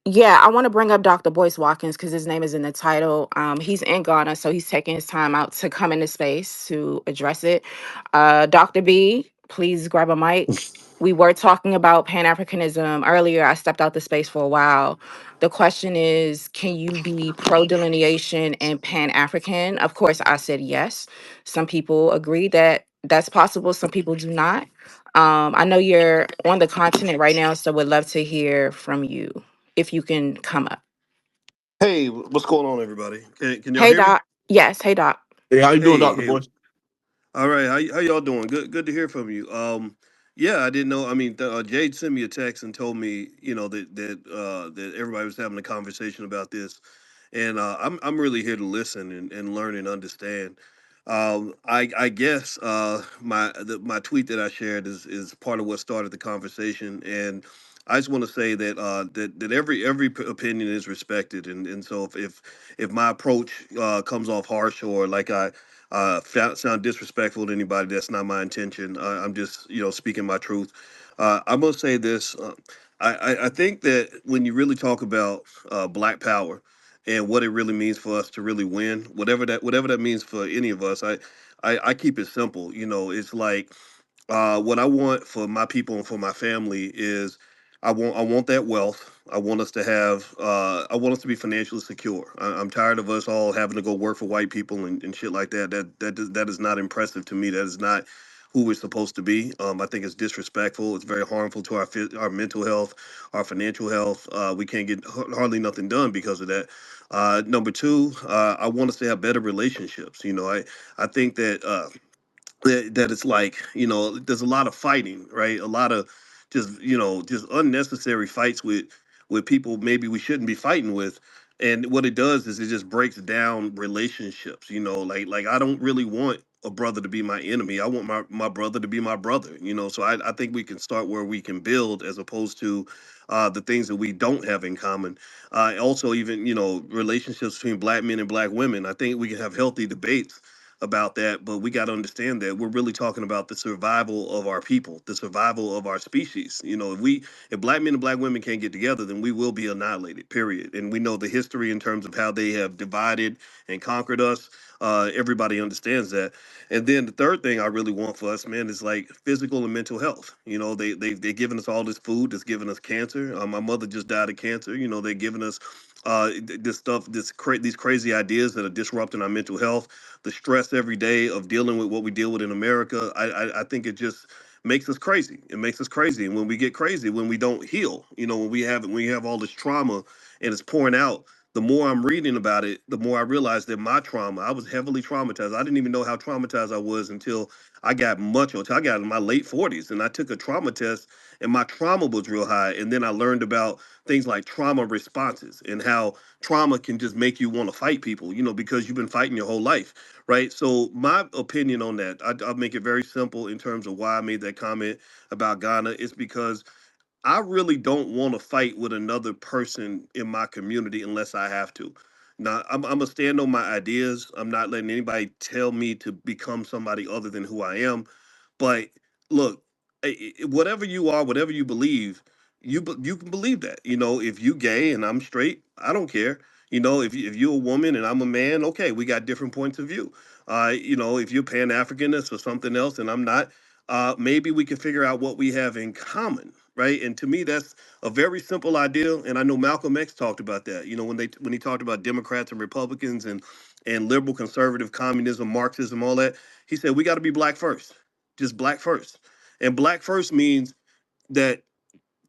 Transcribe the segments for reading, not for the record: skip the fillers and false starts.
Yeah, I want to bring up Dr. Boyce Watkins because his name is in the title. He's in Ghana, so he's taking his time out to come into space to address it. Dr. B, please grab a mic. We were talking about Pan Africanism earlier. I stepped out the space for a while. The question is, can you be pro delineation and Pan African? Of course, I said yes. Some people agree that that's possible, some people do not. I know you're on the continent right now, so would love to hear from you if you can come up. Hey, what's going on, everybody? Can y'all Hey hear me? Doc. Yes, hey Doc. Hey, how you doing, Hey, Doctor hey. Boy? All right, how y'all doing? Good to hear from you. Yeah, I didn't know. I mean, Jade sent me a text and told me, that everybody was having a conversation about this, and I'm really here to listen and learn and understand. I guess my tweet that I shared is part of what started the conversation, and I just want to say that that every opinion is respected, and so if my approach comes off harsh or like I sound disrespectful to anybody, that's not my intention. I'm just speaking my truth. I'm gonna say this. I think that when you really talk about Black Power and what it really means for us to really win, whatever that means for any of us, I keep it simple. It's like what I want for my people and for my family is I want that wealth. I want us to have I want us to be financially secure. I'm tired of us all having to go work for white people and shit like that. That is not impressive to me. That is not who we're supposed to be. I think it's disrespectful. It's very harmful to our mental health, our financial health. We can't get hardly nothing done because of that. Number two, I want us to have better relationships. I think that it's like there's a lot of fighting, right? A lot of just unnecessary fights with people maybe we shouldn't be fighting with. And what it does is it just breaks down relationships. Like I don't really want a brother to be my enemy. I want my brother to be my brother. So I think we can start where we can build as opposed to the things that we don't have in common. Also, even relationships between black men and black women, I think we can have healthy debates about that, but we got to understand that we're really talking about the survival of our people, the survival of our species. If black men and black women can't get together, then we will be annihilated, period. And we know the history in terms of how they have divided and conquered us. Everybody understands that. And then the third thing I really want for us, man, is like physical and mental health. They're giving us all this food that's giving us cancer. My mother just died of cancer. They're giving us this stuff, these crazy ideas that are disrupting our mental health, the stress every day of dealing with what we deal with in America. I think it just makes us crazy. It makes us crazy. And when we get crazy, when we don't heal, when we have all this trauma and it's pouring out, the more I'm reading about it, the more I realize that my trauma, I was heavily traumatized. I didn't even know how traumatized I was until until I got in my late 40s and I took a trauma test and my trauma was real high. And then I learned about things like trauma responses and how trauma can just make you want to fight people, because you've been fighting your whole life, right? So my opinion on that, I'll make it very simple in terms of why I made that comment about Ghana. Is because I really don't want to fight with another person in my community unless I have to. Now, I'm gonna stand on my ideas. I'm not letting anybody tell me to become somebody other than who I am. But look, whatever you are, whatever you believe, you can believe that. If you gay and I'm straight, I don't care. If you're a woman and I'm a man, okay, we got different points of view. If you're Pan Africanist or something else and I'm not, maybe we can figure out what we have in common, right? And to me, that's a very simple idea. And I know Malcolm X talked about that. When he talked about Democrats and Republicans and liberal, conservative, communism, Marxism, all that, he said we got to be black first, just black first. And black first means that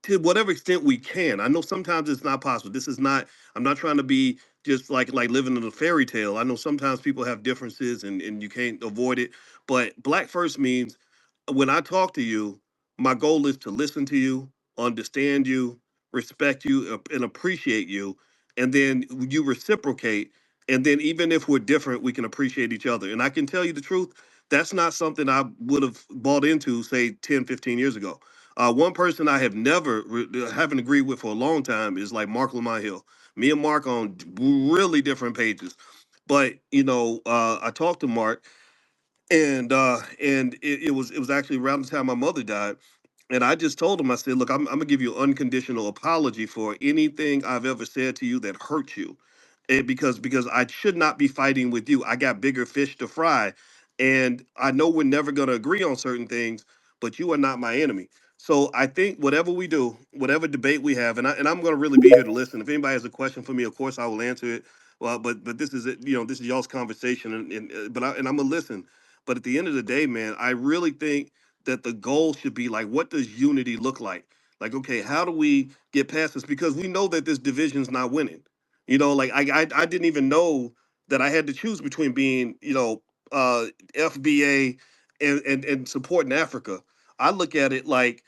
to whatever extent we can. I know sometimes it's not possible. This is not. I'm not trying to be just like living in a fairy tale. I know sometimes people have differences and you can't avoid it. But black first means when I talk to you, my goal is to listen to you, understand you, respect you, and appreciate you, and then you reciprocate. And then even if we're different, we can appreciate each other. And I can tell you the truth. That's not something I would have bought into, say, 10, 15 years ago. One person I have never haven't agreed with for a long time is like Mark Lamont Hill. Me and Mark on really different pages, but I talked to Mark, and it was actually around the time my mother died. And I just told him, I said, look, I'm gonna give you unconditional apology for anything I've ever said to you that hurt you. And because I should not be fighting with you. I got bigger fish to fry. And I know we're never gonna agree on certain things, but you are not my enemy. So I think whatever we do, whatever debate we have, and I'm gonna really be here to listen. If anybody has a question for me, of course I will answer it. Well, but this is it, this is y'all's conversation, and I'm gonna listen. But at the end of the day, man, I really think that the goal should be like, what does unity look like? Like, okay, how do we get past this? Because we know that this division's not winning. Like I didn't even know that I had to choose between being, FBA and supporting Africa. I look at it like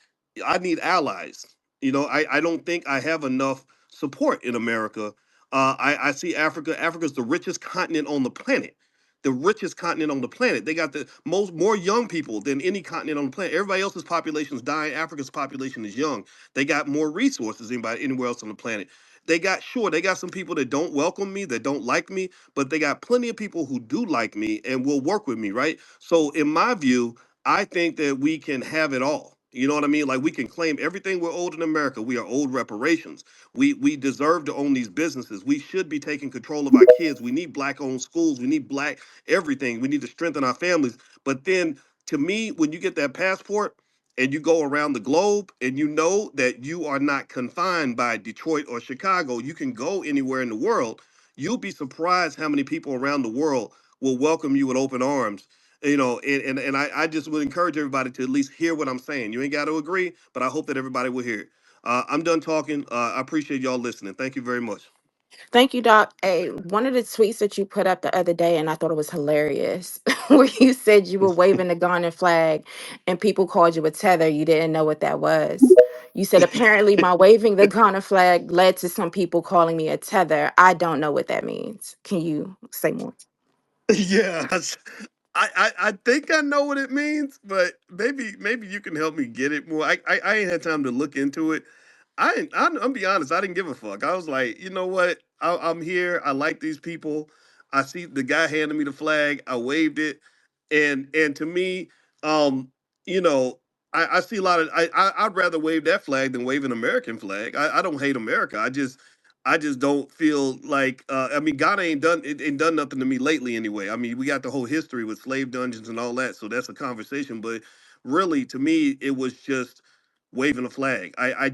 I need allies. I don't think I have enough support in America. I see Africa. Africa's the richest continent on the planet, the richest continent on the planet. They got the more young people than any continent on the planet. Everybody else's population is dying. Africa's population is young. They got more resources than anybody anywhere else on the planet. They got some people that don't welcome me, that don't like me, but they got plenty of people who do like me and will work with me, right? So in my view, I think that we can have it all. You know what I mean? Like we can claim everything we're owed in America. We are owed reparations. We deserve to own these businesses. We should be taking control of our kids. We need black owned schools. We need black everything. We need to strengthen our families. But then to me, when you get that passport and you go around the globe and you know that you are not confined by Detroit or Chicago, you can go anywhere in the world. You'll be surprised how many people around the world will welcome you with open arms. And I just would encourage everybody to at least hear what I'm saying. You ain't got to agree, but I hope that everybody will hear it. I'm done talking. I appreciate y'all listening. Thank you very much. Thank you, Doc. Hey, one of the tweets that you put up the other day, and I thought it was hilarious, where you said you were waving the Ghana flag and people called you a tether. You didn't know what that was. You said, apparently, my waving the Ghana flag led to some people calling me a tether. I don't know what that means. Can you say more? Yeah, I think I know what it means, but maybe you can help me get it more. I ain't had time to look into it. I'm be honest, I didn't give a fuck. I was like, you know what? I'm here. I like these people. I see the guy handed me the flag. I waved it, and to me, um, you know, I see a lot of. I'd rather wave that flag than wave an American flag. I don't hate America. I just don't feel like I mean Ghana ain't done nothing to me lately anyway. I mean we got the whole history with slave dungeons and all that, so that's a conversation. But really, to me, it was just waving a flag. I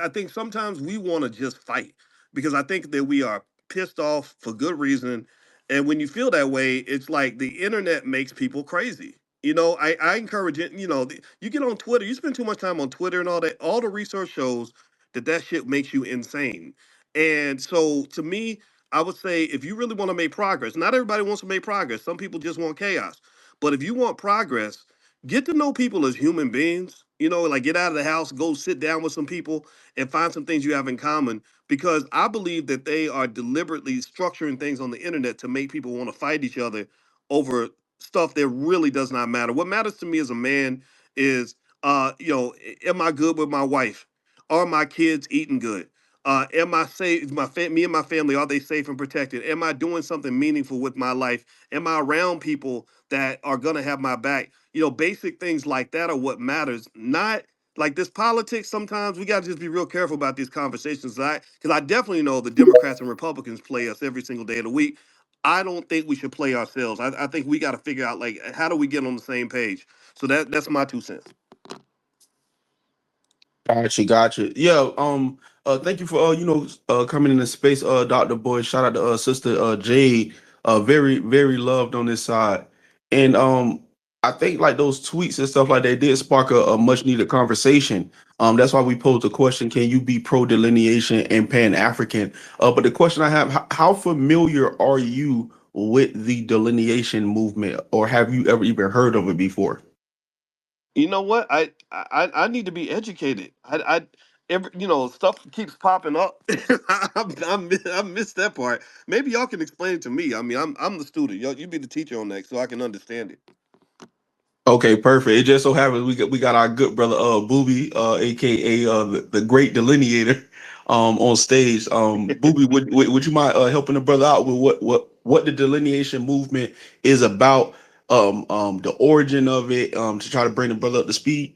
think sometimes we want to just fight because I think that we are pissed off for good reason. And when you feel that way, it's like the internet makes people crazy. I encourage it. You get on Twitter, you spend too much time on Twitter and all that. All the research shows that shit makes you insane. And so to me, I would say if you really want to make progress, not everybody wants to make progress. Some people just want chaos. But if you want progress, get to know people as human beings. Like get out of the house, go sit down with some people and find some things you have in common. Because I believe that they are deliberately structuring things on the internet to make people want to fight each other over stuff that really does not matter. What matters to me as a man is, am I good with my wife? Are my kids eating good? Am I safe? Me and my family, are they safe and protected? Am I doing something meaningful with my life? Am I around people that are gonna have my back? Basic things like that are what matters. Not like this politics. Sometimes we gotta just be real careful about these conversations. Because I definitely know the Democrats and Republicans play us every single day of the week. I don't think we should play ourselves. I think we got to figure out like how do we get on the same page. So that's my 2 cents. Gotcha. Yeah. Thank you for coming in the space, Dr. Boy. Shout out to Sister Jade. Very, very loved on this side. And I think like those tweets and stuff like that did spark a much needed conversation. That's why we posed the question: can you be pro delineation and pan African? But the question I have: how familiar are you with the delineation movement, or have you ever even heard of it before? You know what? I need to be educated. Stuff keeps popping up. I missed that part. Maybe y'all can explain it to me. I mean, I'm the student. You be the teacher on that, so I can understand it. Okay, perfect. It just so happens we got our good brother Booby, aka the great delineator, on stage. Booby, would you mind helping the brother out with what the delineation movement is about, the origin of it, to try to bring the brother up to speed?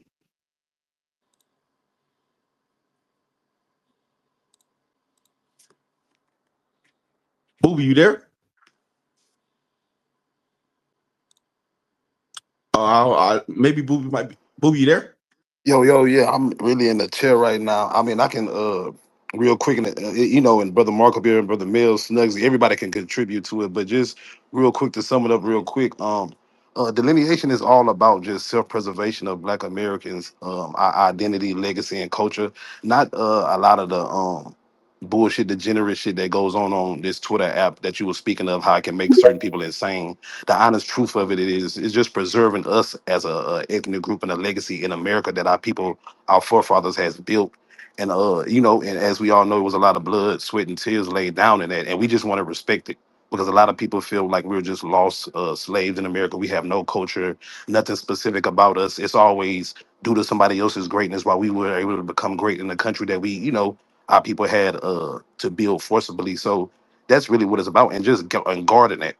Booby, you there? Maybe Booby might be. Booby, you there? Yo, yo, yeah, I'm really in the chair right now. I mean, I can real quick, and and brother Marco Beer and brother Mills, Snugsy, everybody can contribute to it. But just real quick to sum it up, real quick, delineation is all about just self-preservation of Black Americans, our identity, legacy, and culture. Not a lot of the bullshit, degenerate shit that goes on this Twitter app that you were speaking of, how it can make certain people insane. The honest truth of it is just preserving us as a ethnic group and a legacy in America that our people, our forefathers has built. And and as we all know, it was a lot of blood, sweat, and tears laid down in that, and we just want to respect it because a lot of people feel like we're just lost slaves in America. We have no culture, nothing specific about us. It's always due to somebody else's greatness why we were able to become great in the country that we, our people had to build forcibly. So that's really what it's about, and just and guarding that,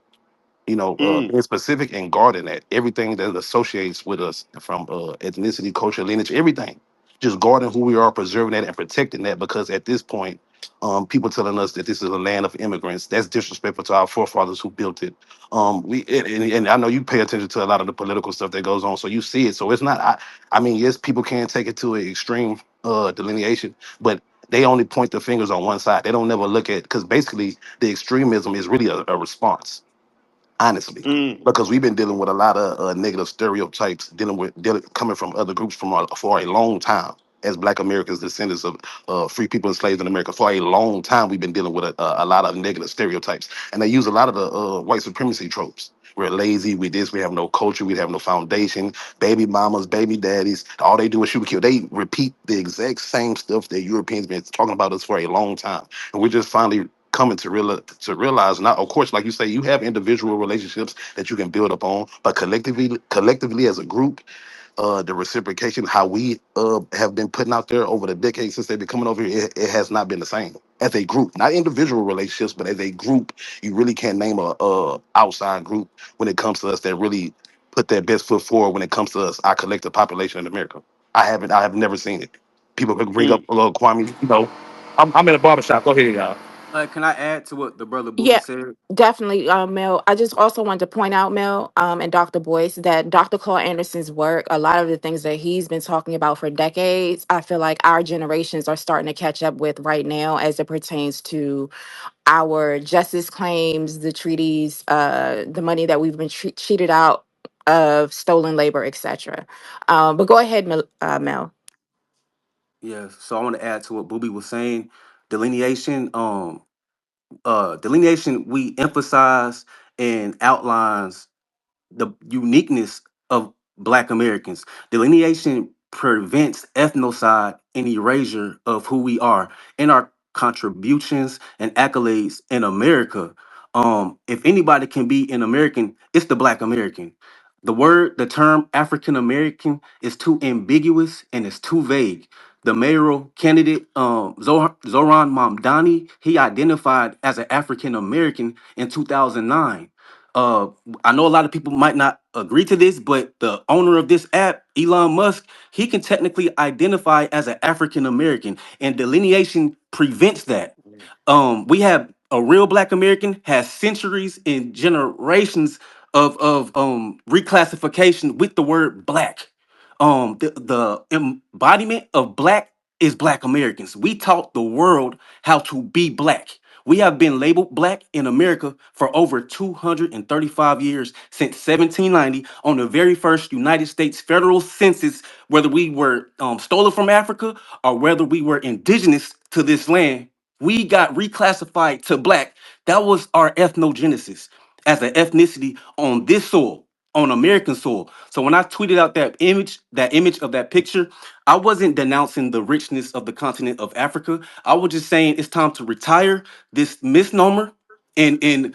Mm, being specific and guarding that everything that associates with us from ethnicity, culture, lineage, everything. Just guarding who we are, preserving that, and protecting that. Because at this point, people telling us that this is a land of immigrants, that's disrespectful to our forefathers who built it. And I know you pay attention to a lot of the political stuff that goes on, so you see it. So it's not. I mean, yes, people can take it to an extreme delineation, but they only point the fingers on one side. They don't never look at, because basically the extremism is really a response, honestly, mm, because we've been dealing with a lot of negative stereotypes, coming from other groups for a long time. As Black Americans, descendants of free people enslaved in America, for a long time, we've been dealing with a lot of negative stereotypes, and they use a lot of the white supremacy tropes. We're lazy. We this. We have no culture. We have no foundation. Baby mamas, baby daddies. All they do is shoot, kill. They repeat the exact same stuff that Europeans been talking about us for a long time, and we're just finally coming to realize now. Of course, like you say, you have individual relationships that you can build upon, but collectively as a group, the reciprocation, how we have been putting out there over the decades since they've been coming over here, it has not been the same as a group. Not individual relationships, but as a group, you really can't name a outside group when it comes to us that really put their best foot forward when it comes to us, our collective population in America. I have never seen it. People could bring up mm. Kwame. I'm in a barbershop. Go ahead, y'all. Can I add to what the brother Booby Yeah, said? definitely, Mel. I just also wanted to point out, Mel, and Dr. Boyce, that Dr. Claude Anderson's work, a lot of the things that he's been talking about for decades, I feel like our generations are starting to catch up with right now as it pertains to our justice claims, the treaties, the money that we've been cheated out of, stolen labor, etc. But go ahead, Mel. Yes. So I want to add to what Booby was saying. Delineation. Delineation. We emphasize and outlines the uniqueness of Black Americans. Delineation prevents ethnocide and erasure of who we are and our contributions and accolades in America. If anybody can be an American, it's the Black American. The term African American is too ambiguous and it's too vague. The mayoral candidate, Zoran Mamdani, he identified as an African American in 2009. Uh, I know a lot of people might not agree to this, but the owner of this app, Elon Musk, he can technically identify as an African American, and delineation prevents that. We have a real Black American has centuries and generations of reclassification with the word Black. The embodiment of Black is Black Americans. We taught the world how to be Black. We have been labeled Black in America for over 235 years, since 1790, on the very first United States federal census, whether we were stolen from Africa or whether we were indigenous to this land. We got reclassified to Black. That was our ethnogenesis as an ethnicity on this soil, on American soil. So when I tweeted out that image of that picture, I wasn't denouncing the richness of the continent of Africa. I was just saying it's time to retire this misnomer and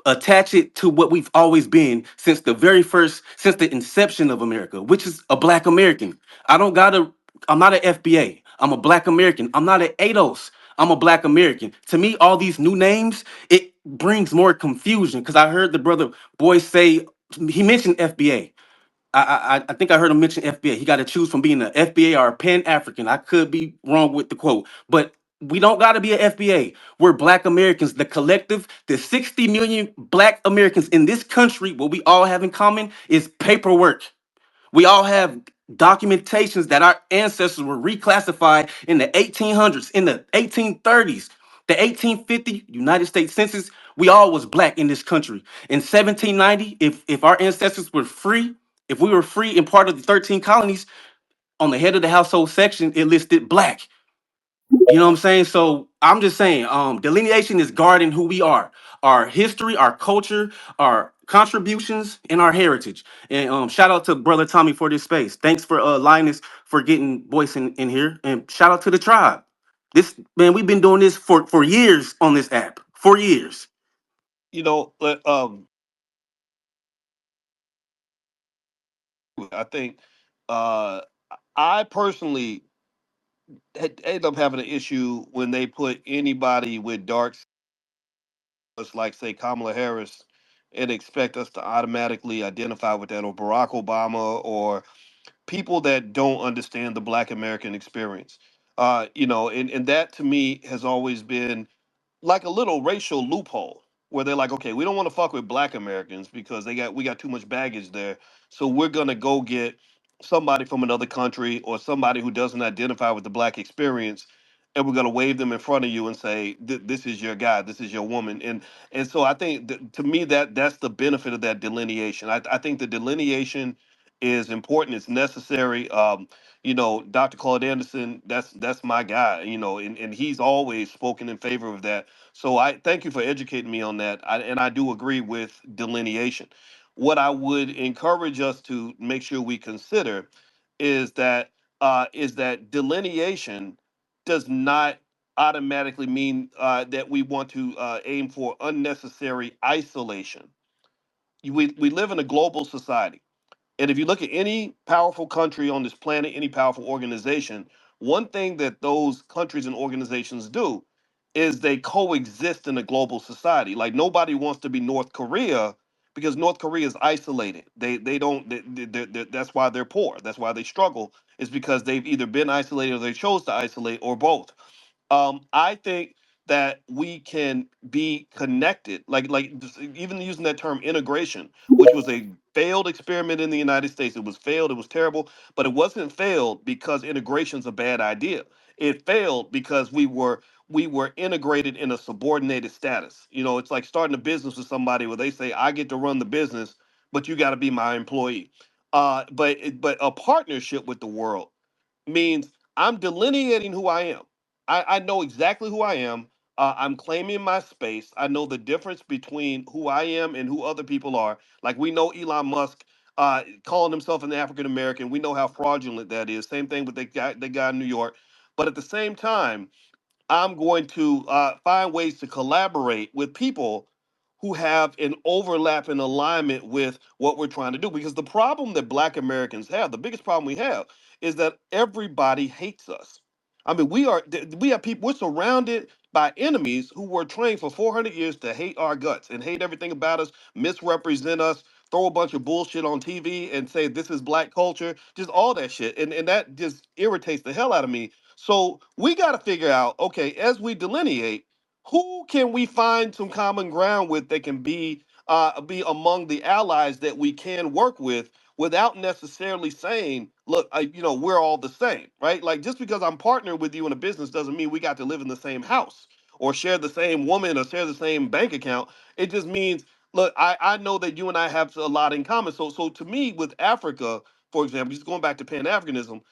attach it to what we've always been since the inception of America, which is a Black American. I don't gotta, I'm not an FBA. I'm a Black American. I'm not an ADOS. I'm a Black American. To me, all these new names, it brings more confusion because I heard the brother Boyce say, he mentioned FBA. I think I heard him mention FBA. He got to choose from being an FBA or a Pan African. I could be wrong with the quote, but We don't got to be an FBA. We're Black Americans, the collective, the 60 million Black Americans in this country. What we all have in common is paperwork. We all have documentations that our ancestors were reclassified in the 1800s, in the 1830s, the 1850 United States Census. We all was black in this country. In 1790, if our ancestors were free, if we were free and part of the 13 colonies, on the head of the household section, it listed black. You know what I'm saying? So I'm just saying, delineation is guarding who we are, our history, our culture, our contributions, and our heritage. And shout out to brother Tommy for this space. Thanks for Linus for getting Boyce in here, and shout out to the tribe. This man, we've been doing this for years on this app, for years. You know, I think uh, I personally end up having an issue when they put anybody with dark skins, like say Kamala Harris, and expect us to automatically identify with that, or Barack Obama, or people that don't understand the Black American experience. And that to me has always been like a little racial loophole where they're like, okay, we don't want to fuck with Black Americans because we got too much baggage there, so we're gonna go get somebody from another country or somebody who doesn't identify with the Black experience, and we're gonna wave them in front of you and say, this is your guy, this is your woman." And so I think to me that's the benefit of that delineation. I think the delineation is important. It's necessary. Dr. Claude Anderson, that's my guy. And he's always spoken in favor of that. So I thank you for educating me on that. And I do agree with delineation. What I would encourage us to make sure we consider is that delineation does not automatically mean that we want to aim for unnecessary isolation. We live in a global society, and if you look at any powerful country on this planet, any powerful organization, one thing that those countries and organizations do is they coexist in a global society. Like nobody wants to be North Korea because North Korea is isolated. They don't. That's why they're poor. That's why they struggle. Is because they've either been isolated or they chose to isolate or both. I think that we can be connected, even using that term integration, which was a failed experiment in the United States. It was failed. It was terrible, but it wasn't failed because integration's a bad idea. It failed because we were integrated in a subordinated status. It's like starting a business with somebody where they say, "I get to run the business, but you got to be my employee." But a partnership with the world means I'm delineating who I am. I know exactly who I am. I'm claiming my space. I know the difference between who I am and who other people are. Like we know Elon Musk calling himself an African American. We know how fraudulent that is. Same thing with the guy in New York. But at the same time, I'm going to find ways to collaborate with people who have an overlap and alignment with what we're trying to do. Because the problem that Black Americans have, the biggest problem we have, is that everybody hates us. I mean, we have people. We're surrounded by enemies who were trained for 400 years to hate our guts and hate everything about us, misrepresent us, throw a bunch of bullshit on TV and say this is Black culture, just all that shit, and that just irritates the hell out of me. So we got to figure out, okay, as we delineate, who can we find some common ground with that can be among the allies that we can work with without necessarily saying, look, we're all the same, right? Like just because I'm partnering with you in a business doesn't mean we got to live in the same house or share the same woman or share the same bank account. It just means, look, I know that you and I have a lot in common. So to me, with Africa, for example, just going back to Pan Africanism,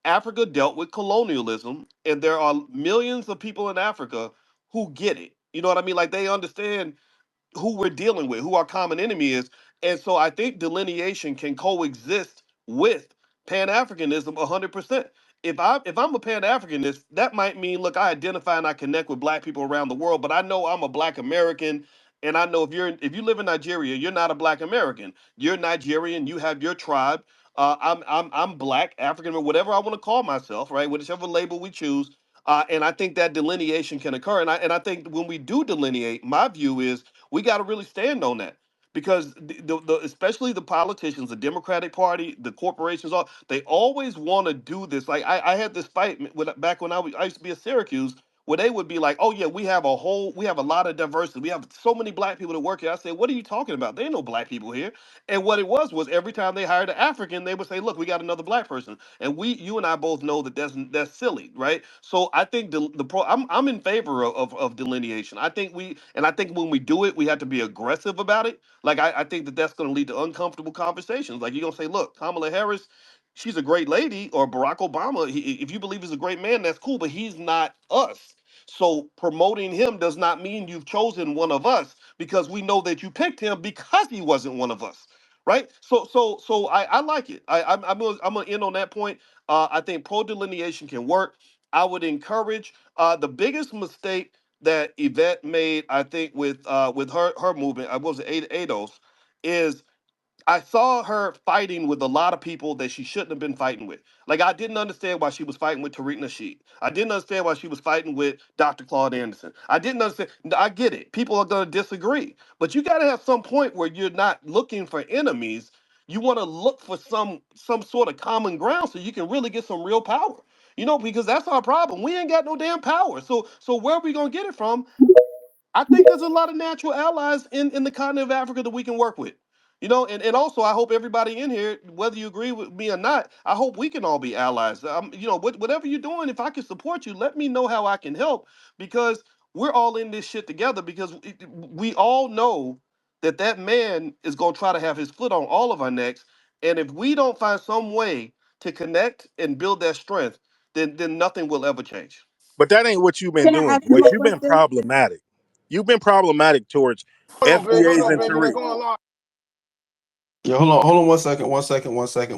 Africa dealt with colonialism, and there are millions of people in Africa who get it. You know what I mean? Like they understand who we're dealing with, who our common enemy is. And so I think delineation can coexist with Pan Africanism 100%. If I'm a Pan Africanist, that might mean, look, I identify and I connect with Black people around the world, but I know I'm a Black American. And I know if you live in Nigeria, you're not a Black American. You're Nigerian. You have your tribe. I'm Black, African, or whatever I want to call myself, right? Whichever label we choose. And I think that delineation can occur. And I think when we do delineate, my view is we got to really stand on that because especially the politicians, the Democratic Party, the corporations, they always want to do this. Like I had this fight back when I used to be at Syracuse where they would be like, "Oh yeah, we have a lot of diversity. We have so many black people that work here." I said, "What are you talking about? There ain't no black people here." And what it was every time they hired an African, they would say, "Look, we got another black person." And you and I both know that that's silly, right? So I think I'm in favor of delineation. I think when we do it, we have to be aggressive about it. Like I think that that's going to lead to uncomfortable conversations. Like you're gonna say, "Look, Kamala Harris, she's a great lady," or Barack Obama, if you believe he's a great man, that's cool, but he's not us. So promoting him does not mean you've chosen one of us because we know that you picked him because he wasn't one of us, right? So I like it. I'm gonna end on that point. I think pro delineation can work. I would encourage the biggest mistake that Yvette made, I think, with her movement, I was it ADOS, is I saw her fighting with a lot of people that she shouldn't have been fighting with. Like I didn't understand why she was fighting with Tariq Nasheed. I didn't understand why she was fighting with Dr. Claude Anderson. I didn't understand. I get it. People are going to disagree, but you got to have some point where you're not looking for enemies. You want to look for some sort of common ground so you can really get some real power. Because that's our problem. We ain't got no damn power. So where are we gonna get it from? I think there's a lot of natural allies in the continent of Africa that we can work with. And also I hope everybody in here, whether you agree with me or not, I hope we can all be allies. Whatever you're doing, if I can support you, let me know how I can help because we're all in this shit together because we all know that man is going to try to have his foot on all of our necks. And if we don't find some way to connect and build that strength, then nothing will ever change. But that ain't what you've been Can I doing, ask you Boyce. a You've been question? problematic. You've been problematic towards Hold FBAs on, and Benji. They're Tariq. going live. Yeah, hold on 1 second.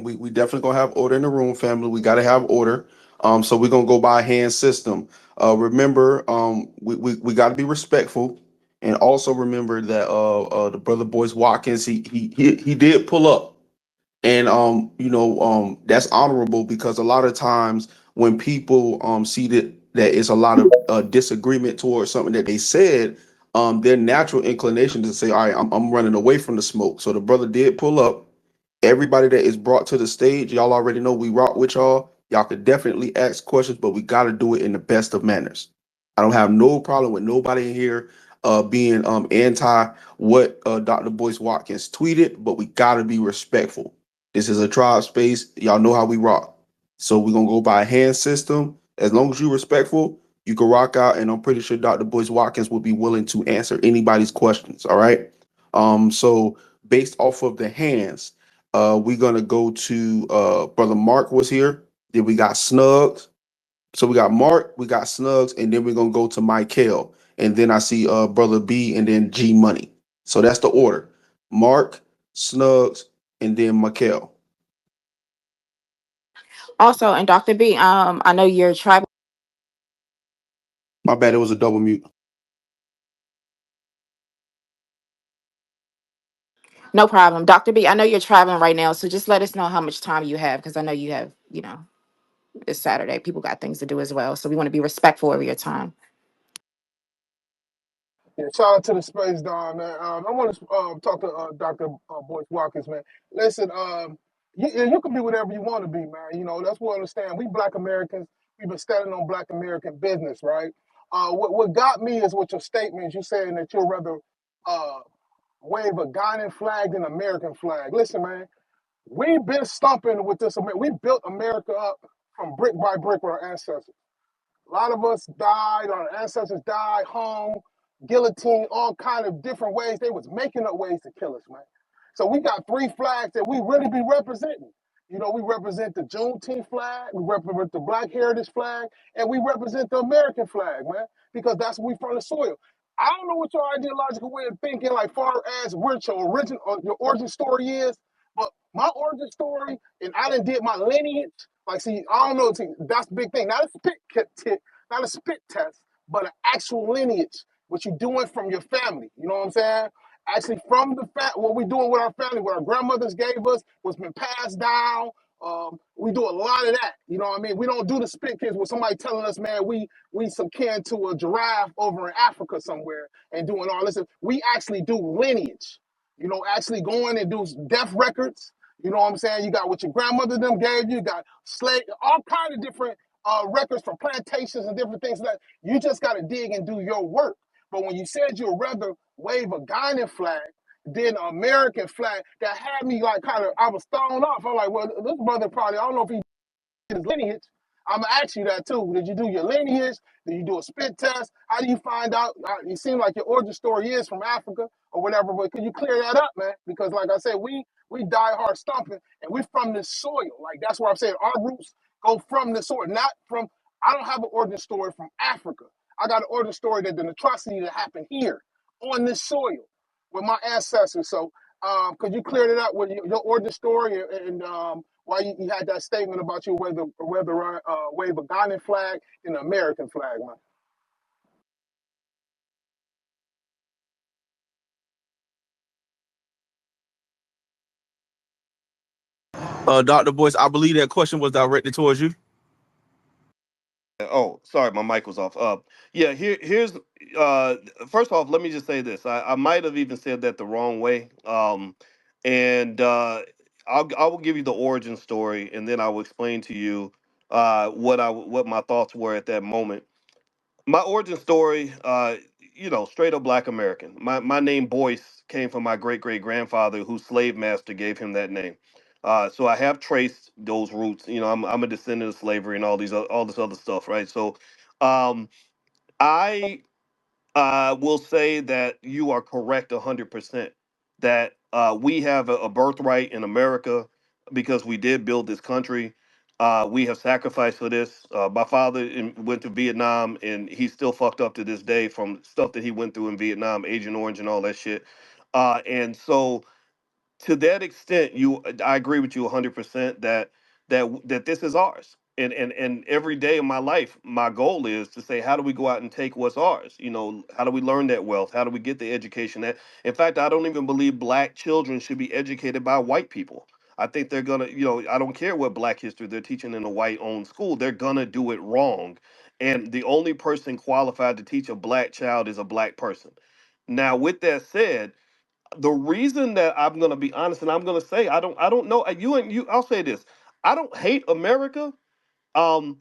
We definitely gonna have order in the room, family. We gotta have order. So we're gonna go by hand system. Remember, we gotta be respectful, and also remember that the brother Boyce Watkins, he did pull up. And that's honorable because a lot of times when people see that it's a lot of disagreement towards something that they said, their natural inclination is to say, all right, I'm running away from the smoke. So the brother did pull up. Everybody that is brought to the stage, y'all already know we rock with y'all. Y'all could definitely ask questions, but we got to do it in the best of manners. I don't have no problem with nobody in here being anti what Dr. Boyce Watkins tweeted, but we got to be respectful. This is a tribe space. Y'all know how we rock. So we're gonna go by a hand system. As long as you're respectful, you can rock out, and I'm pretty sure Dr. Boyce Watkins will be willing to answer anybody's questions. All right. So based off of the hands, we're gonna go to brother Mark was here. Then we got Snugs. So we got Mark, we got Snugs, and then we're gonna go to Michael. And then I see brother B and then G Money. So that's the order. Mark, Snugs, and then Michael. Also, and Dr. B, I know you're tribal. My bad, it was a double mute. No problem. Dr. B, I know you're traveling right now, so just let us know how much time you have because I know you have, it's Saturday. People got things to do as well. So we want to be respectful of your time. Yeah, shout out to the space, Don, man. I want to talk to Dr. Boyce Watkins, man. Listen, you can be whatever you want to be, man. That's what I understand. We Black Americans, we've been standing on Black American business, right? What got me is with your statements. You saying that you'll rather uh, wave a Ghanaian flag than an American flag. Listen, man, we've been stumping with this. We built America up from brick by brick with our ancestors. A lot of us died, our ancestors died, hung, guillotine, all kind of different ways. They was making up ways to kill us, man. So we got three flags that we really be representing. We represent the Juneteenth flag, we represent the Black Heritage flag, and we represent the American flag, man, because that's we from the soil. I don't know what your ideological way of thinking, like far as where your origin story is, but my origin story, and I done did my lineage. Like, see, I don't know. See, that's the big thing. Not a spit test, but an actual lineage. What you doing from your family? You know what I'm saying? Actually, from what we doing with our family, what our grandmothers gave us, what's been passed down. We do a lot of that. You know what I mean? We don't do the spit kids with somebody telling us, man, we some kin to a giraffe over in Africa somewhere and doing all this. We actually do lineage. Actually going and do death records. You know what I'm saying? You got what your grandmother them gave you. You got slave, all kind of different records from plantations and different things like that. You just got to dig and do your work. But when you said you'd rather wave a Ghanaian flag than an American flag, that had me like kind of, I was thrown off. I'm like, well, this brother probably, I don't know if he his lineage. I'm gonna ask you that too. Did you do your lineage? Did you do a spit test? How do you find out? It seems like your origin story is from Africa or whatever, but could you clear that up, man? Because like I said, we die hard stomping, and we're from this soil. Like that's what I'm saying. Our roots go from this soil, not from. I don't have an origin story from Africa. I got an origin story that the atrocity that happened here on this soil with my ancestors. So, could you clear it up with your origin story and why you had that statement about you whether wave a Ghanaian flag and an American flag, man? Dr. Boyce, I believe that question was directed towards you. Oh, sorry, my mic was off. Yeah, here's uh, first off, let me just say this. I might have even said that the wrong way. And I will give you the origin story, and then I will explain to you what my thoughts were at that moment. My origin story, straight up Black American. My name Boyce came from my great great grandfather, whose slave master gave him that name. So I have traced those roots. I'm a descendant of slavery and all this other stuff, right? So, um, I will say that you are correct 100%. That we have a birthright in America because we did build this country. We have sacrificed for this. My father went to Vietnam, and he's still fucked up to this day from stuff that he went through in Vietnam, Agent Orange, and all that shit. And so, to that extent, I agree with you 100% that this is ours. And every day of my life, my goal is to say, how do we go out and take what's ours? How do we learn that wealth? How do we get the education that? In fact, I don't even believe black children should be educated by white people. I think they're gonna, I don't care what black history they're teaching in a white-owned school. They're gonna do it wrong, and the only person qualified to teach a black child is a black person. Now, with that said, the reason that I'm going to be honest and I'm going to say I don't know you, I'll say this. I don't hate America. Um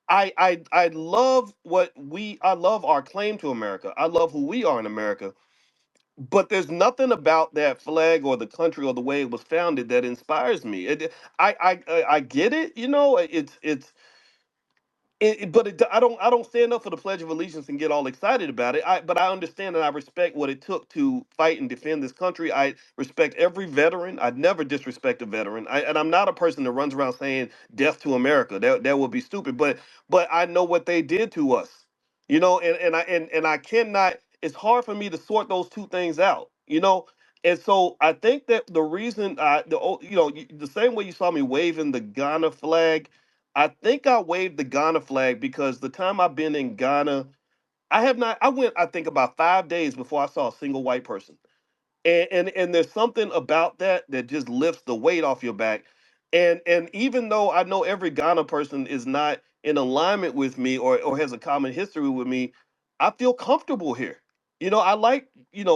I love I love our claim to America. I love who we are in America. But there's nothing about that flag or the country or the way it was founded that inspires me. I get it, it's I don't stand up for the Pledge of Allegiance and get all excited about it. But I understand and I respect what it took to fight and defend this country. I respect every veteran. I'd never disrespect a veteran. And I'm not a person that runs around saying "Death to America." That would be stupid. But I know what they did to us. And I cannot. It's hard for me to sort those two things out. And so I think that the reason the same way you saw me waving the Ghana flag, I think I waved the Ghana flag because the time I've been in Ghana, I have not. I went, I think, about 5 days before I saw a single white person. And there's something about that just lifts the weight off your back. And even though I know every Ghana person is not in alignment with me or has a common history with me, I feel comfortable here. I like,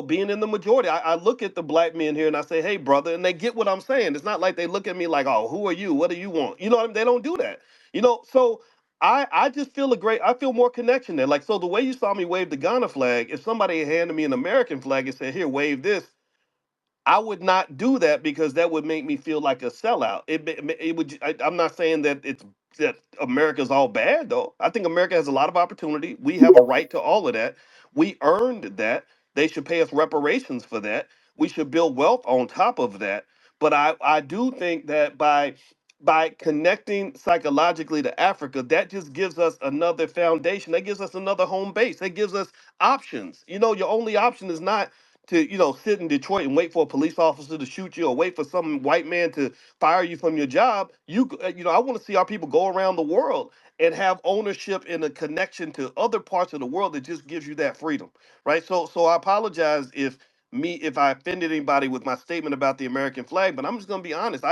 being in the majority. I look at the black men here and I say, hey, brother, and they get what I'm saying. It's not like they look at me like, oh, who are you? What do you want? What I mean? They don't do that. So I just feel I feel more connection there. Like, so the way you saw me wave the Ghana flag, if somebody had handed me an American flag and said, here, wave this, I would not do that because that would make me feel like a sellout. It would. I'm not saying that America's all bad though. I think America has a lot of opportunity. We have a right to all of that. We earned that. They should pay us reparations for that. We should build wealth on top of that. But I do think that by connecting psychologically to Africa, that just gives us another foundation. That gives us another home base. That gives us options. Your only option is not to sit in Detroit and wait for a police officer to shoot you or wait for some white man to fire you from your job. I want to see our people go around the world and have ownership and a connection to other parts of the world that just gives you that freedom, right? So I apologize if I offended anybody with my statement about the American flag, but I'm just gonna be honest.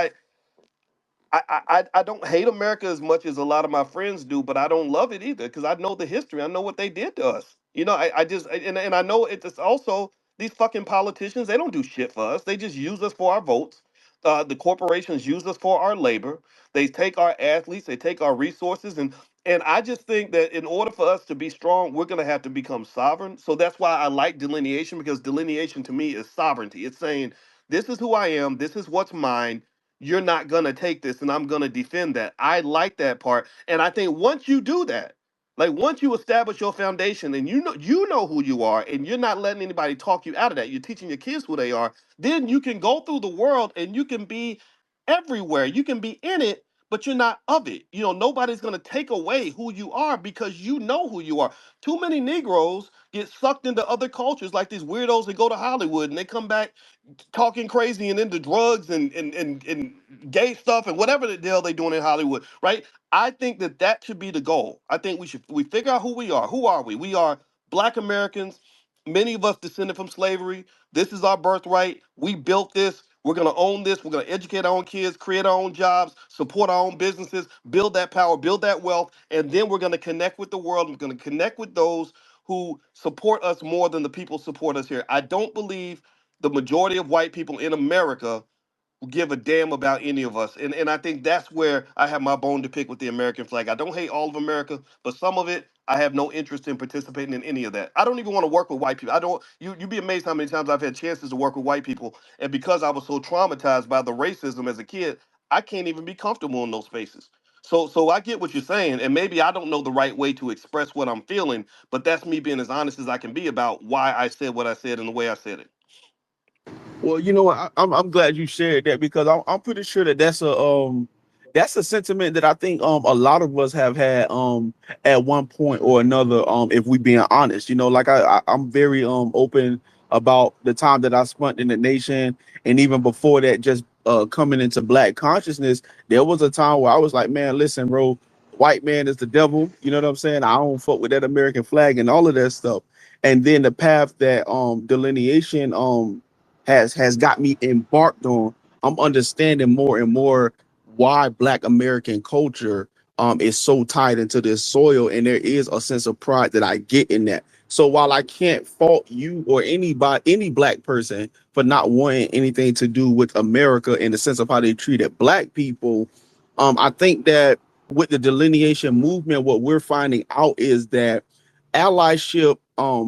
I don't hate America as much as a lot of my friends do, but I don't love it either because I know the history. I know what they did to us. And I know it's also these fucking politicians. They don't do shit for us. They just use us for our votes. The corporations use us for our labor. They take our athletes. They take our resources, and And I just think that in order for us to be strong, we're going to have to become sovereign. So that's why I like delineation, because delineation to me is sovereignty. It's saying, this is who I am, this is what's mine. You're not going to take this, and I'm going to defend that. I like that part. And I think once you do that, like once you establish your foundation and you know who you are, and you're not letting anybody talk you out of that, you're teaching your kids who they are, then you can go through the world and you can be everywhere. You can be in it, but you're not of it. Nobody's going to take away who you are because you know who you are. Too many Negroes get sucked into other cultures like these weirdos that go to Hollywood and they come back talking crazy and into drugs and gay stuff and whatever the hell they doing in Hollywood, right? I think that that should be the goal. I think we figure out who we are. Who are we? We are Black Americans. Many of us descended from slavery. This is our birthright. We built this. We're going to own this. We're going to educate our own kids, create our own jobs, support our own businesses, build that power, build that wealth, and then we're going to connect with the world. We're going to connect with those who support us more than the people support us here. I don't believe the majority of white people in America give a damn about any of us. And I think that's where I have my bone to pick with the American flag. I don't hate all of America, but some of it I have no interest in participating in any of that. I don't even want to work with white people. I don't you'd be amazed how many times I've had chances to work with white people. And because I was so traumatized by the racism as a kid, I can't even be comfortable in those spaces. So I get what you're saying, and maybe I don't know the right way to express what I'm feeling, but that's me being as honest as I can be about why I said what I said and the way I said it. Well, you know what? I'm glad you shared that because I'm pretty sure that that's a sentiment that I think a lot of us have had at one point or another, if we being honest. Like I'm very open about the time that I spent in the nation, and even before that, just coming into black consciousness, there was a time where I was like, man, listen, bro, white man is the devil. You know what I'm saying? I don't fuck with that American flag and all of that stuff. And then the path that delineation has got me embarked on, I'm understanding more and more why Black American culture is so tied into this soil, and there is a sense of pride that I get in that. So while I can't fault you or any Black person for not wanting anything to do with America in the sense of how they treated Black people, I think that with the delineation movement, what we're finding out is that allyship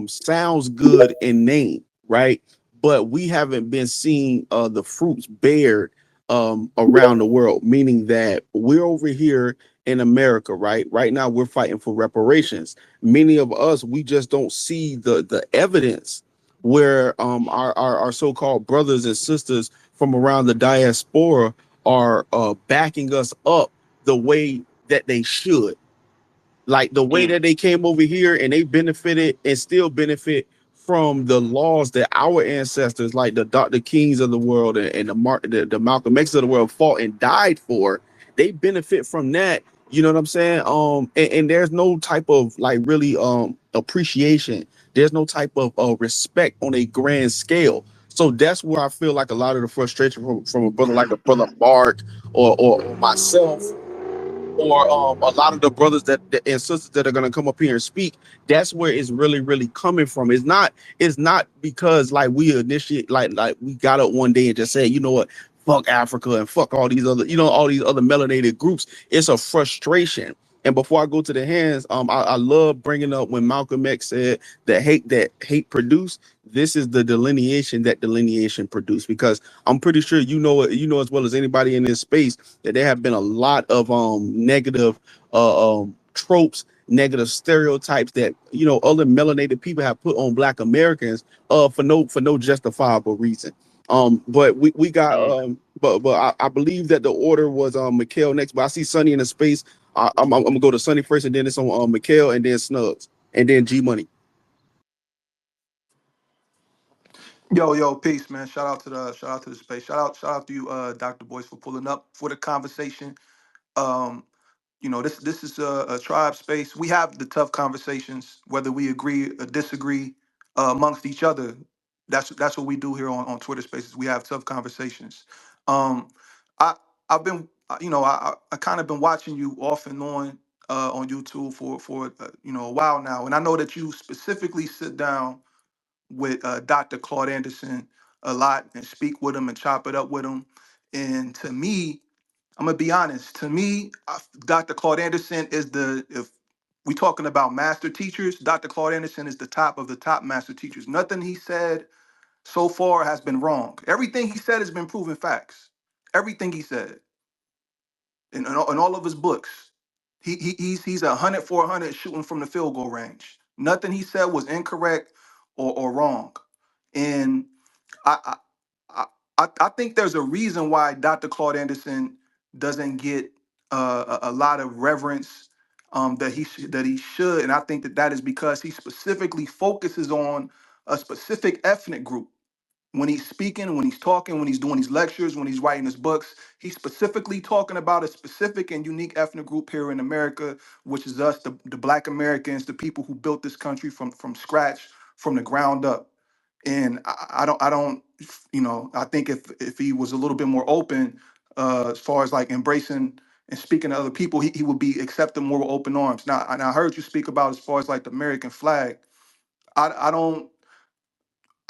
sounds good in name, right? But we haven't been seeing the fruits bared around the world, meaning that we're over here in America, right? Right now, we're fighting for reparations. Many of us, we just don't see the evidence where our so-called brothers and sisters from around the diaspora are backing us up the way that they should, like the way Mm, that they came over here and they benefited and still benefit from the laws that our ancestors, like the Dr. Kings of the world and the Malcolm X of the world, fought and died for. They benefit from that. You know what I'm saying? And there's no type of like really appreciation. There's no type of respect on a grand scale. So that's where I feel like a lot of the frustration from a brother like a brother Mark or myself, or a lot of the brothers and sisters that are going to come up here and speak. That's where it's really coming from. It's not because like we initiate, like we got up one day and just said, you know what, fuck Africa and fuck all these other, all these other melanated groups. It's a frustration. And before I go to the hands, I love bringing up when Malcolm X said that hate produced. This is the delineation that delineation produced, because I'm pretty sure you know as well as anybody in this space that there have been a lot of negative tropes, negative stereotypes that other melanated people have put on Black Americans for no justifiable reason. But we got mm. but I believe that the order was Mikhail next, but I see Sonny in the space. I'm gonna go to Sonny first, and then it's on Mikhail, and then Snugs, and then G Money. Yo, peace, man. Shout out to the space. Shout out to you, Dr. Boyce, for pulling up for the conversation. Um, this is a tribe space. We have the tough conversations, whether we agree or disagree amongst each other. That's what we do here on Twitter Spaces. We have tough conversations. Um, I I've been I kind of been watching you off and on YouTube for a while now, and I know that you specifically sit down with Dr. Claude Anderson a lot and speak with him and chop it up with him. And to me, I'm gonna be honest. To me, Dr. Claude Anderson is the if we talking about master teachers, Dr. Claude Anderson is the top of the top master teachers. Nothing he said so far has been wrong. Everything he said has been proven facts. Everything he said in all of his books, he's 100 for 100 shooting from the field goal range. Nothing he said was incorrect or wrong. And I, I I think there's a reason why Dr. Claude Anderson doesn't get a lot of reverence that he should, and I think that that is because he specifically focuses on a specific ethnic group when he's speaking, when he's talking, when he's doing these lectures, when he's writing his books. He's specifically talking about a specific and unique ethnic group here in America, which is us, the Black Americans, the people who built this country from scratch, from the ground up. And I don't, I think if he was a little bit more open, as far as like embracing and speaking to other people, he would be accepted more with open arms. Now, and I heard you speak about as far as like the American flag. I don't.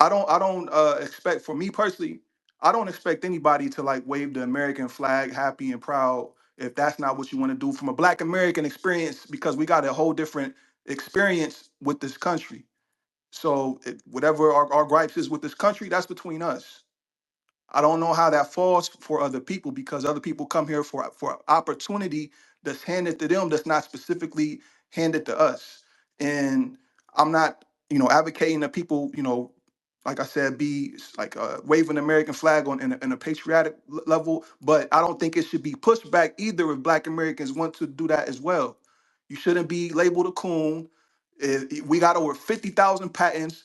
I don't expect, for me personally, I don't expect anybody to like wave the American flag happy and proud if that's not what you want to do from a Black American experience, because we got a whole different experience with this country. So whatever our gripes is with this country, that's between us. I don't know how that falls for other people, because other people come here for opportunity that's handed to them that's not specifically handed to us. And I'm not, advocating that people, like I said, be like waving the American flag in a patriotic level, but I don't think it should be pushed back either if Black Americans want to do that as well. You shouldn't be labeled a coon. We got over 50,000 patents.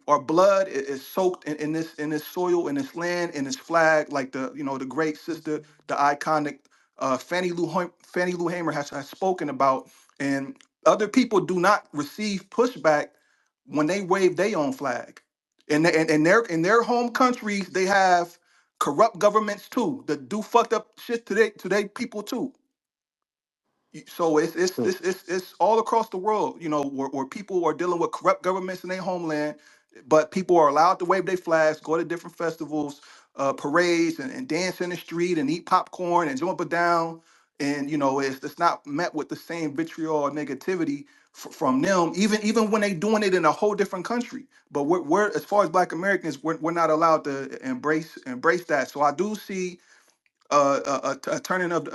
Our blood is soaked in this soil, in this land, in this flag, like the great sister, the iconic Fannie Lou Hamer has spoken about. And other people do not receive pushback when they wave their own flag. In their home countries, they have corrupt governments too that do fucked up shit to their people too. So it's all across the world, where people are dealing with corrupt governments in their homeland, but people are allowed to wave their flags, go to different festivals, parades, and dance in the street and eat popcorn and jump it down. And it's not met with the same vitriol or negativity from them, even when they doing it in a whole different country. But we're as far as Black Americans, we're not allowed to embrace that. So I do see a turning of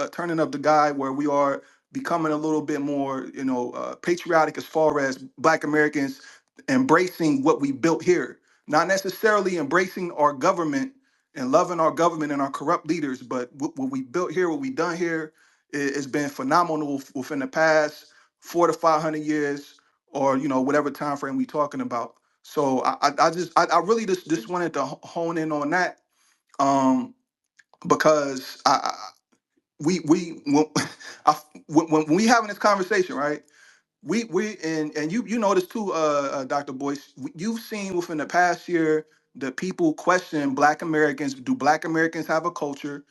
the guy where we are becoming a little bit more, patriotic as far as Black Americans embracing what we built here, not necessarily embracing our government and loving our government and our corrupt leaders, but what we built here, what we done here, has been phenomenal within the past 400 to 500 years, or whatever time frame we talking about. So I really just wanted to hone in on that. Um, because we when, when we having this conversation, right? We and you know this too, Dr. Boyce. You've seen within the past year that people question Black Americans. Do Black Americans have a culture?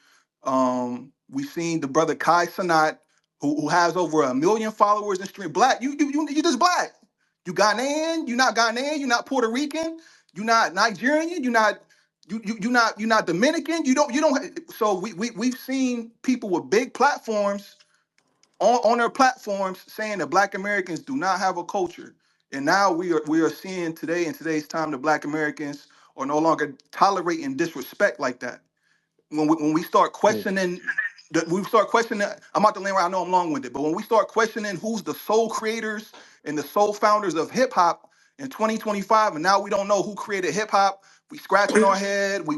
We've seen the brother Kai Sanat, who has over 1 million followers in stream. Black, you just Black. You Ghanaian? You not Ghanaian? You not Puerto Rican? You not Nigerian? You not Dominican? You don't. So we've seen people with big platforms on their platforms saying that Black Americans do not have a culture. And now we are seeing today, in today's time, that Black Americans are no longer tolerating disrespect like that. When we start questioning, I'm out the lane where I know I'm long winded, but when we start questioning who's the sole creators and the sole founders of hip hop in 2025, and now we don't know who created hip hop, we scratching our head, we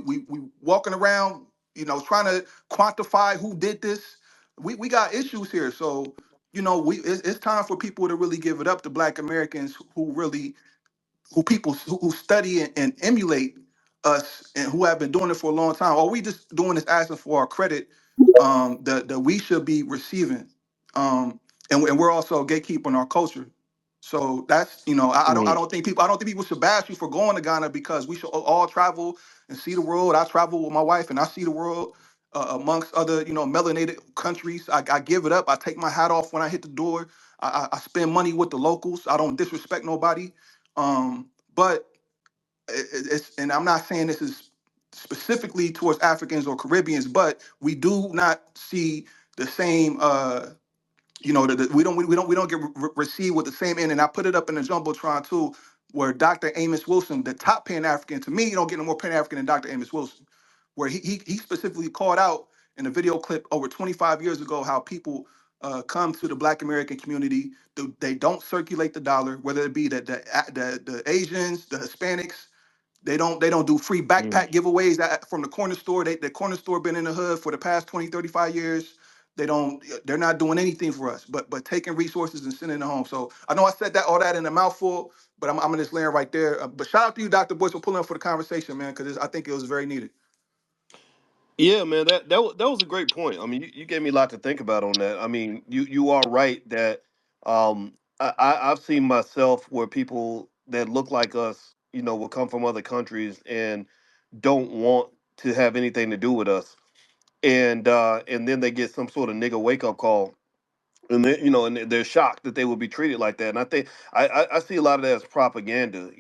walking around, trying to quantify who did this. We got issues here. So it's time for people to really give it up to Black Americans who study and emulate us, and who have been doing it for a long time. Or we just doing this asking for our credit, that we should be receiving. And we're also gatekeeping our culture. So that's, I don't think people should bash you for going to Ghana, because we should all travel and see the world. I travel with my wife and I see the world, amongst other, melanated countries. I give it up. I take my hat off when I hit the door. I spend money with the locals. I don't disrespect nobody. But it's, and I'm not saying this is specifically towards Africans or Caribbeans, but we do not see the same. We don't get received with the same end. And I put it up in the jumbotron too, where Dr. Amos Wilson, the top Pan African, to me, you don't get no more Pan African than Dr. Amos Wilson, where he specifically called out in a video clip over 25 years ago how people come to the Black American community. They don't circulate the dollar, whether it be the Asians, the Hispanics. They don't do free Mm. backpack giveaways from the corner store. The corner store been in the hood for the past 20, 35 years. They're not doing anything for us, but taking resources and sending it home. So I know I said that all that in a mouthful, but I'm gonna just land right there. But shout out to you, Dr. Boyce, for pulling up for the conversation, man, because I think it was very needed. Yeah, man, that was a great point. I mean, you gave me a lot to think about on that. I mean, you are right that I've seen myself where people that look like us, will come from other countries and don't want to have anything to do with us, and then they get some sort of nigga wake up call, and they're shocked that they would be treated like that. And I think I see a lot of that as propaganda.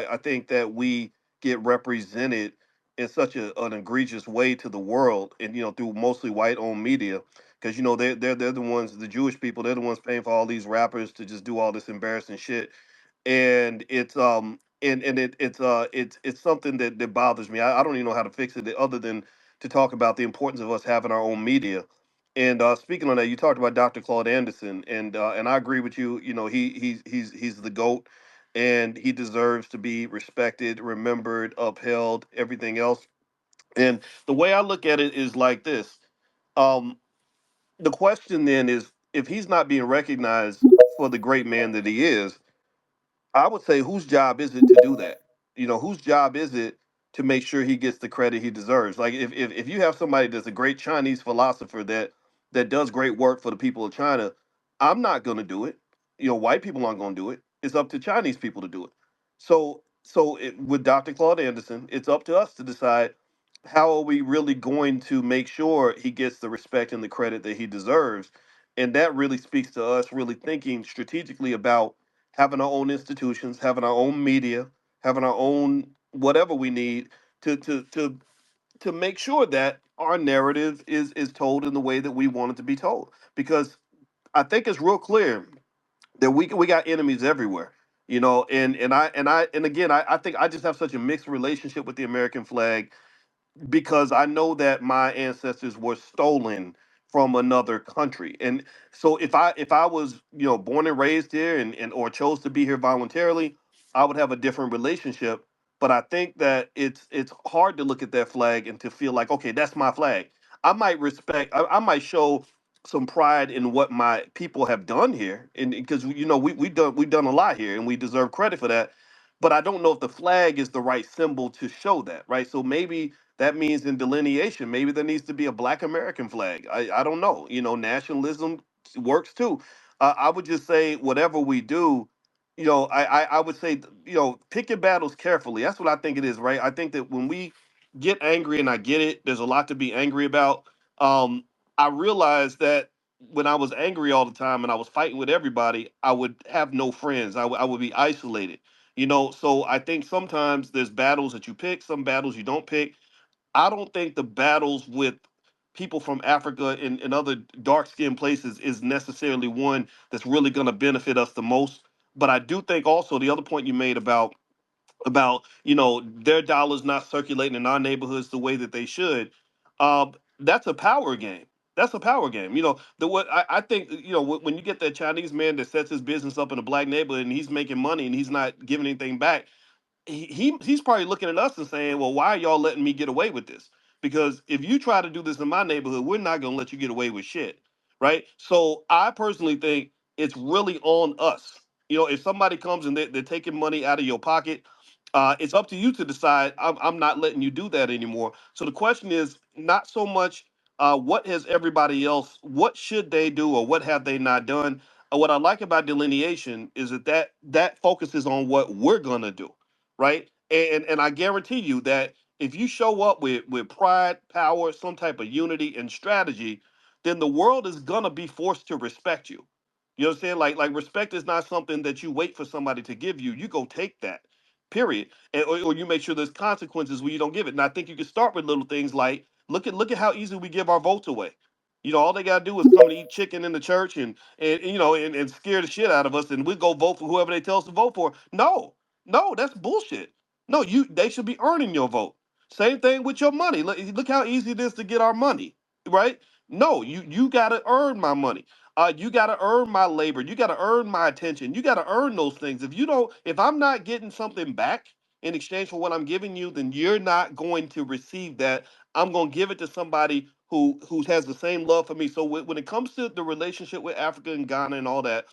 I think that we get represented in such an egregious way to the world, and through mostly white owned media, because they're the ones, the Jewish people, they're the ones paying for all these rappers to just do all this embarrassing shit. And it's something that bothers me. I don't even know how to fix it other than to talk about the importance of us having our own media. And speaking on that, you talked about Dr. Claude Anderson, and I agree with you. He's the goat, and he deserves to be respected, remembered, upheld, everything else. And the way I look at it is like this: um, the question then is, if he's not being recognized for the great man that he is, I would say, whose job is it to do that? Whose job is it to make sure he gets the credit he deserves? Like, if you have somebody that's a great Chinese philosopher that does great work for the people of China, I'm not going to do it. White people aren't going to do it. It's up to Chinese people to do it. With Dr. Claude Anderson, it's up to us to decide, how are we really going to make sure he gets the respect and the credit that he deserves. And that really speaks to us really thinking strategically about having our own institutions, having our own media, having our own whatever we need to make sure that our narrative is told in the way that we want it to be told. Because I think it's real clear that we got enemies everywhere. And again, I think I just have such a mixed relationship with the American flag, because I know that my ancestors were stolen from another country. And so if I was, born and raised here, and or chose to be here voluntarily, I would have a different relationship. But I think that it's hard to look at that flag and to feel like, okay, that's my flag. I might show some pride in what my people have done here, and because we've done a lot here and we deserve credit for that. But I don't know if the flag is the right symbol to show that, right? So maybe that means in delineation, maybe there needs to be a Black American flag. I don't know. Nationalism works too. I would just say, whatever we do, I would say, pick your battles carefully. That's what I think it is, right? I think that when we get angry, and I get it, there's a lot to be angry about. I realized that when I was angry all the time and I was fighting with everybody, I would have no friends. I would be isolated. So I think sometimes there's battles that you pick, some battles you don't pick. I don't think the battles with people from Africa and other dark skinned places is necessarily one that's really going to benefit us the most. But I do think also the other point you made about their dollars not circulating in our neighborhoods the way that they should. That's a power game. That's a power game. The what I think, when you get that Chinese man that sets his business up in a black neighborhood and he's making money and he's not giving anything back, he's probably looking at us and saying, "Well, why are y'all letting me get away with this? Because if you try to do this in my neighborhood, we're not going to let you get away with shit." Right? So I personally think it's really on us. If somebody comes and they're taking money out of your pocket, it's up to you to decide, I'm not letting you do that anymore. So the question is not so much what should they do or what have they not done. What I like about delineation is that focuses on what we're going to do, right? And I guarantee you that if you show up with pride, power, some type of unity and strategy, then the world is gonna be forced to respect you. You know what I'm saying? Like respect is not something that you wait for somebody to give you. You go take that. period. Or you make sure there's consequences when you don't give it. And I think you can start with little things like look at how easy we give our votes away. All they gotta do is come and eat chicken in the church and scare the shit out of us, and we go vote for whoever they tell us to vote for. No, no, that's bullshit. No, they should be earning your vote. Same thing with your money. Look how easy it is to get our money, right? No, you gotta earn my money. You gotta earn my labor. You gotta earn my attention. You gotta earn those things. If I'm not getting something back in exchange for what I'm giving you, then you're not going to receive that. I'm gonna give it to somebody who has the same love for me. So when it comes to the relationship with Africa and Ghana and all that,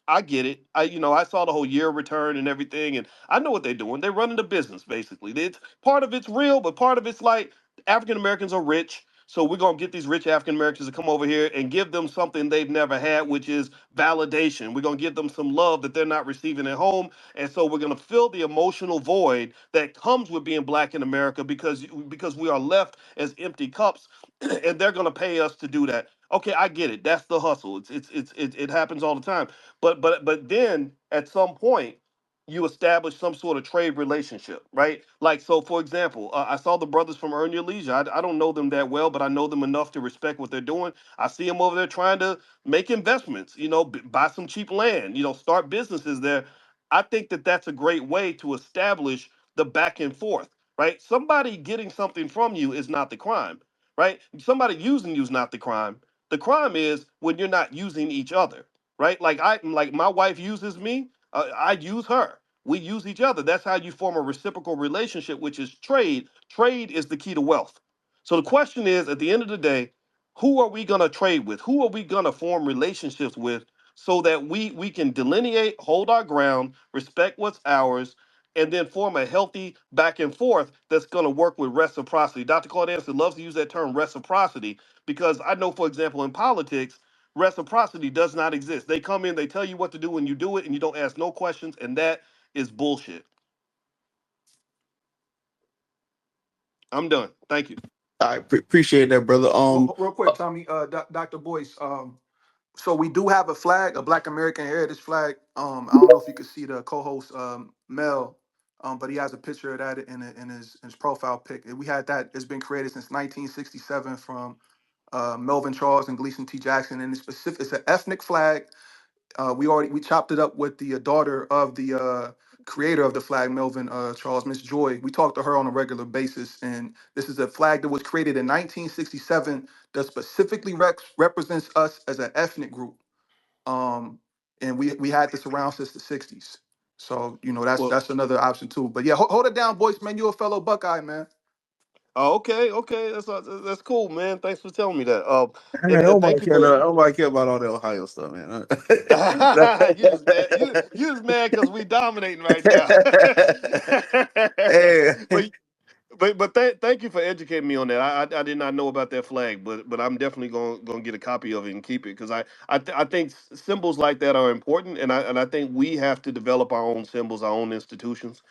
I get it. I saw the whole year return and everything, and I know what they're doing. They're running the business basically. It's part of it's real, but part of it's like African Americans are rich. So we're gonna get these rich African Americans to come over here and give them something they've never had, which is validation. We're gonna give them some love that they're not receiving at home, and so we're gonna fill the emotional void that comes with being black in America because we are left as empty cups, and they're gonna pay us to do that. Okay, I get it. That's the hustle. It happens all the time. But then at some point you establish some sort of trade relationship, right? Like, so for example, I saw the brothers from Earn Your Leisure. I don't know them that well, but I know them enough to respect what they're doing. I see them over there trying to make investments, buy some cheap land, start businesses there. I think that that's a great way to establish the back and forth, right? Somebody getting something from you is not the crime, right? Somebody using you is not the crime. The crime is when you're not using each other, right? Like my wife uses me, I use her. We use each other. That's how you form a reciprocal relationship, which is trade. Trade is the key to wealth. So the question is, at the end of the day, who are we going to trade with? Who are we going to form relationships with so that we can delineate, hold our ground, respect what's ours, and then form a healthy back and forth that's going to work with reciprocity. Dr. Claude Anderson loves to use that term reciprocity because I know, for example, in politics, reciprocity does not exist. They come in, they tell you what to do, and you do it, and you don't ask no questions, and that is bullshit. I'm done. Thank you. I appreciate that, brother. Real quick, Tommy, Dr. Boyce. So we do have a flag, a Black American Heritage flag. I don't know if you could see the co-host Mel, but he has a picture of that in his profile pic. And we had that. It's been created since 1967 from Melvin Charles and Gleason T. Jackson, and it's an ethnic flag. We chopped it up with the daughter of the creator of the flag, Melvin Charles, Miss Joy. We talk to her on a regular basis, and this is a flag that was created in 1967 that specifically represents us as an ethnic group. Um, and we had this around since the 60s. So that's Well, that's another option too. But yeah, hold it down, boys, man. You a fellow Buckeye, man. okay, okay, that's cool, man. Thanks for telling me that. Man, And thank you for nobody care about all that Ohio stuff, man. you just mad. You just mad because we dominating right now. Hey, but thank you for educating me on that. I did not know about that flag, but I'm definitely going to get a copy of it and keep it because I think symbols like that are important, and I think we have to develop our own symbols, our own institutions.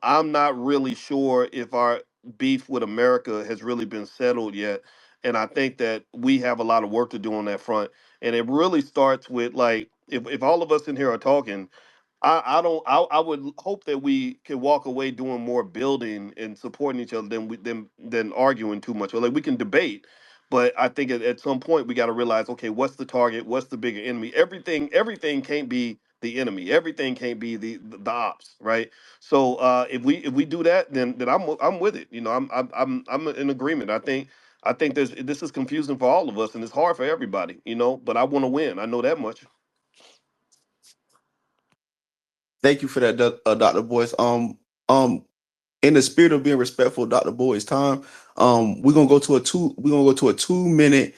I'm not really sure if our beef with America has really been settled yet, and I think that we have a lot of work to do on that front. And it really starts with like if all of us in here are talking. I don't I would hope that we can walk away doing more building and supporting each other than arguing too much. Or like we can debate, but I think at some point we got to realize, okay, what's the target? What's the bigger enemy? Everything can't be the enemy. Everything can't be the ops, right? So if we do that, then I'm with it. I'm in agreement. I think this is confusing for all of us and it's hard for everybody. But I want to win. I know that much. thank you for that, Dr. Boyce. Um, in the spirit of being respectful of Dr. Boyd's time, we're gonna go to a 2 minute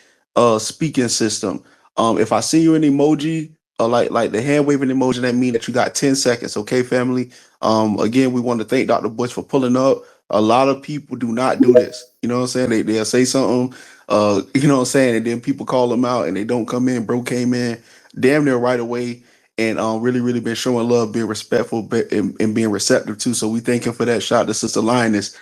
speaking system. If I see you an emoji, like the hand waving emoji, that means that you got 10 seconds, okay, family? Again, we want to thank Dr. Boyce for pulling up. A lot of people do not do this. You know what I'm saying? They'll say something, you know what I'm saying, and then people call them out and they don't come in. Bro came in damn near right away and really, really been showing love, being respectful, and being receptive too. So we thank him for that. Shout out to Sister Lioness.